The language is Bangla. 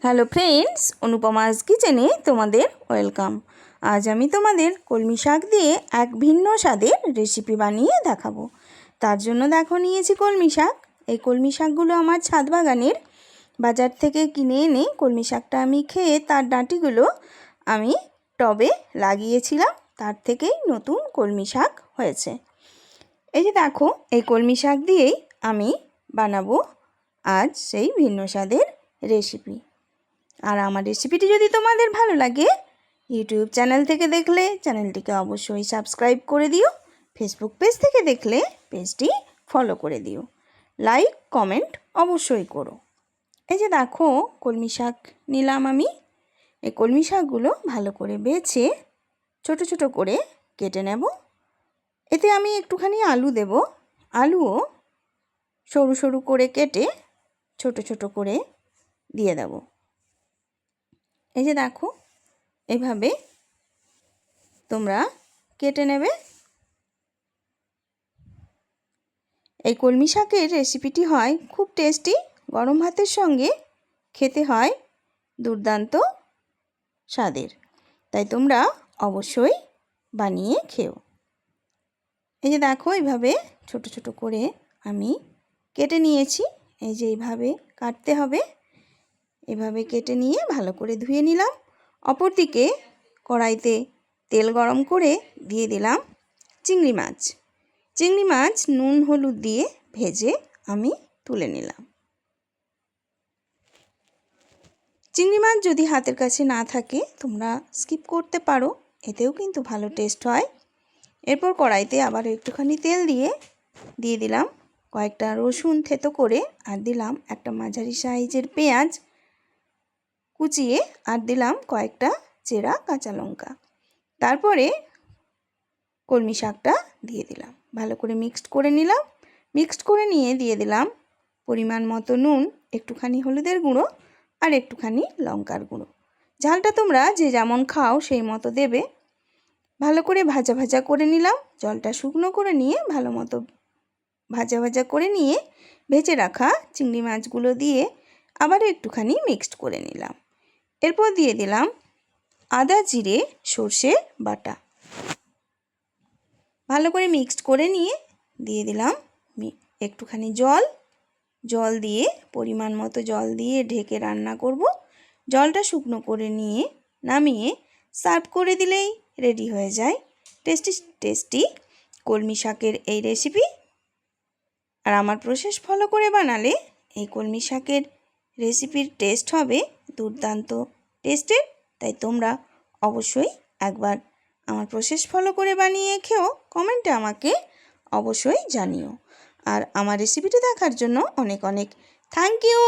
হ্যালো ফ্রেন্ডস, অনুপমাস কিচেনে তোমাদের ওয়েলকাম। আজ আমি তোমাদের কলমি শাক দিয়ে এক ভিন্ন স্বাদের রেসিপি বানিয়ে দেখাবো। তার জন্য দেখো নিয়েছি কলমি শাক। এই কলমি শাকগুলো আমার ছাদ বাগানের, বাজার থেকে কিনে এনে কলমি শাকটা আমি খেয়ে তার ডাঁটিগুলো আমি টবে লাগিয়েছিলাম, তার থেকেই নতুন কলমি শাক হয়েছে। এই যে দেখো, এই কলমি শাক দিয়েই আমি বানাবো আজ সেই ভিন্ন স্বাদের রেসিপি। আর আমার রেসিপিটি যদি তোমাদের ভালো লাগে, ইউটিউব চ্যানেল থেকে দেখলে চ্যানেলটিকে অবশ্যই সাবস্ক্রাইব করে দিও। ফেসবুক পেজ থেকে দেখলে পেজটি ফলো করে দিও। লাইক কমেন্ট অবশ্যই করো। এই যে দেখো, কলমি শাক নিলাম আমি। এই কলমি শাকগুলো ভালো করে বেছে ছোট ছোট করে কেটে নেব। এতে আমি একটুখানি আলু দেব। আলুও সরু সরু করে কেটে ছোট ছোট করে দিয়ে দেব। এই যে দেখো, এইভাবে তোমরা কেটে নেবে। এই কলমি শাকের রেসিপিটি হয় খুব টেস্টি, গরম ভাতের সঙ্গে খেতে হয় দুর্দান্ত স্বাদের। তাই তোমরা অবশ্যই বানিয়ে খেও। এই যে দেখো, এইভাবে ছোট ছোট করে আমি কেটে নিয়েছি। এই যে এইভাবে কাটতে হবে। এভাবে কেটে নিয়ে ভালো করে ধুয়ে নিলাম। অপরদিকে কড়াইতে তেল গরম করে দিয়ে দিলাম চিংড়ি মাছ। চিংড়ি মাছ নুন হলুদ দিয়ে ভেজে আমি তুলে নিলাম। চিংড়ি মাছ যদি হাতের কাছে না থাকে তোমরা স্কিপ করতে পারো, এতেও কিন্তু ভালো টেস্ট হয়। এরপর কড়াইতে আবার একটুখানি তেল দিয়ে দিলাম কয়েকটা রসুন থেতো করে, আর দিলাম একটা মাঝারি সাইজের পেঁয়াজ কুচিয়ে, আর দিলাম কয়েকটা চেরা কাঁচা লঙ্কা। তারপরে কলমি শাকটা দিয়ে দিলাম, ভালো করে মিক্সড করে নিলাম। মিক্সড করে নিয়ে দিয়ে দিলাম পরিমাণ মতো নুন, একটুখানি হলুদের গুঁড়ো আর একটুখানি লঙ্কার গুঁড়ো। ঝালটা তোমরা যে যেমন খাও সেই মতো দেবে। ভালো করে ভাজা ভাজা করে নিলাম। জলটা শুকনো করে নিয়ে ভালো মতো ভাজা ভাজা করে নিয়ে ভেজে রাখা চিংড়ি মাছগুলো দিয়ে আবারও একটুখানি মিক্সড করে নিলাম। এরপর দিয়ে দিলাম আদা জিরে সর্ষে বাটা। ভালো করে মিক্সড করে নিয়ে দিয়ে দিলাম একটুখানি জল দিয়ে পরিমাণ মতো জল দিয়ে ঢেকে রান্না করব। জলটা শুকনো করে নিয়ে নামিয়ে সার্ভ করে দিলেই রেডি হয়ে যায় টেস্টি টেস্টি কলমি শাকের এই রেসিপি। আর আমার প্রসেস ফলো করে বানালে এই কলমি শাকের রেসিপির টেস্ট হবে দুর্দান্ত টেস্টের। তাই তোমরা অবশ্যই একবার আমার প্রসেস ফলো করে বানিয়ে খেও, কমেন্টে আমাকে অবশ্যই জানিও। আর আমার রেসিপিটি দেখার জন্য অনেক অনেক থ্যাংক ইউ।